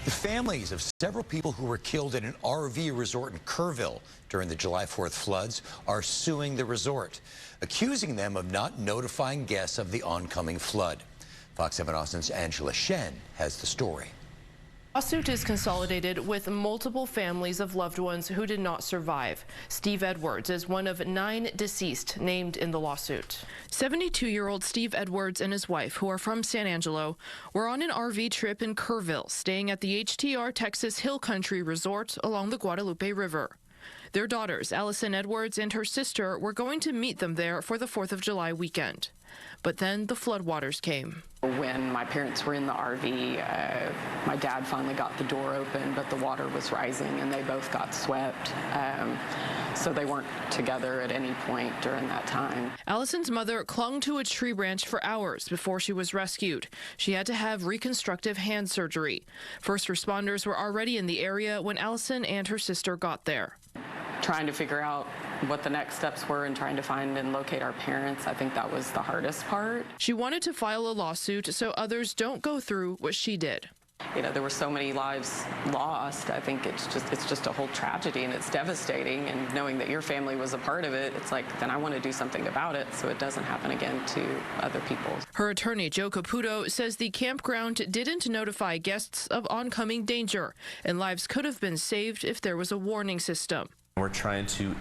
The families of several people who were killed at an RV resort in Kerrville during the July 4th floods are suing the resort, accusing them of not notifying guests of the oncoming flood. Fox 7 Austin's Angela Shen has the story. The lawsuit is consolidated with multiple families of loved ones who did not survive. Steve Edwards is one of 9 deceased named in the lawsuit. 72-year-old Steve Edwards and his wife, who are from San Angelo, were on an RV trip in Kerrville, staying at the HTR Texas Hill Country Resort along the Guadalupe River. Their daughters, Allison Edwards and her sister, were going to meet them there for the 4th of July weekend. But then the floodwaters came. When my parents were in the RV, my dad finally got the door open, but the water was rising and they both got swept. So they weren't together at any point during that time. Allison's mother clung to a tree branch for hours before she was rescued. She had to have reconstructive hand surgery. First responders were already in the area when Allison and her sister got there. Trying to figure out what the next steps were and trying to find and locate our parents, I think that was the hardest part. She wanted to file a lawsuit so others don't go through what she did. You know, there were so many lives lost. I think it's just a whole tragedy, and it's devastating. And knowing that your family was a part of it, it's like, then I want to do something about it so it doesn't happen again to other people. Her attorney, Joe Caputo, says the campground didn't notify guests of oncoming danger, and lives could have been saved if there was a warning system. We're trying to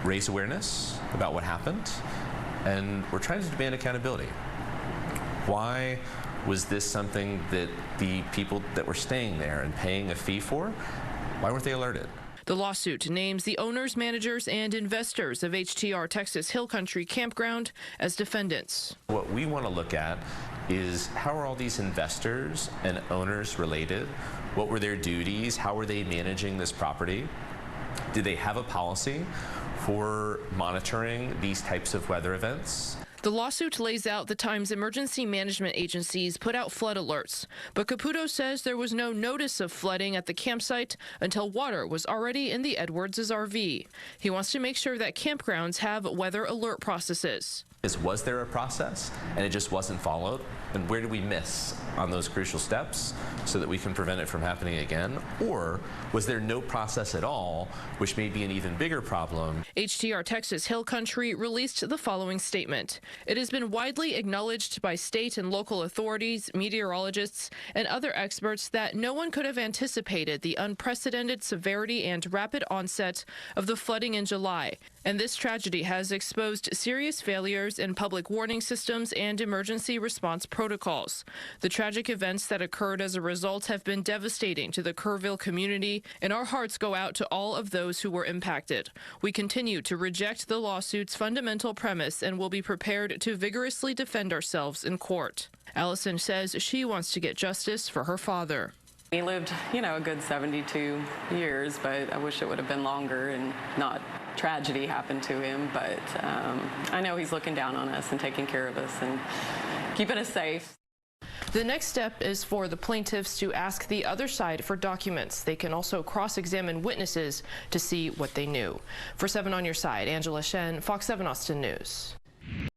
raise awareness about what happened, and we're trying to demand accountability. Why was this something that the people that were staying there and paying a fee for, why weren't they alerted? The lawsuit names the owners, managers, and investors of HTR Texas Hill Country Campground as defendants. What we want to look at is how are all these investors and owners related? What were their duties? How were they managing this property? Did they have a policy for monitoring these types of weather events? The lawsuit lays out the times emergency management agencies put out flood alerts, but Caputo says there was no notice of flooding at the campsite until water was already in the Edwards' RV. He wants to make sure that campgrounds have weather alert processes. Was there a process and it just wasn't followed? And where did we miss on those crucial steps so that we can prevent it from happening again? Or was there no process at all, which may be an even bigger problem? HTR Texas Hill Country released the following statement. It has been widely acknowledged by state and local authorities, meteorologists, and other experts that no one could have anticipated the unprecedented severity and rapid onset of the flooding in July. And this tragedy has exposed serious failures in public warning systems and emergency response protocols. The tragic events that occurred as a result have been devastating to the Kerrville community, and our hearts go out to all of those who were impacted. We continue to reject the lawsuit's fundamental premise and will be prepared to vigorously defend ourselves in court. Allison says she wants to get justice for her father. He lived, a good 72 years, but I wish it would have been longer and not tragedy happened to him. But I know he's looking down on us and taking care of us and keeping us safe. The next step is for the plaintiffs to ask the other side for documents. They can also cross-examine witnesses to see what they knew. For 7 on Your Side, Angela Shen, Fox 7 Austin News.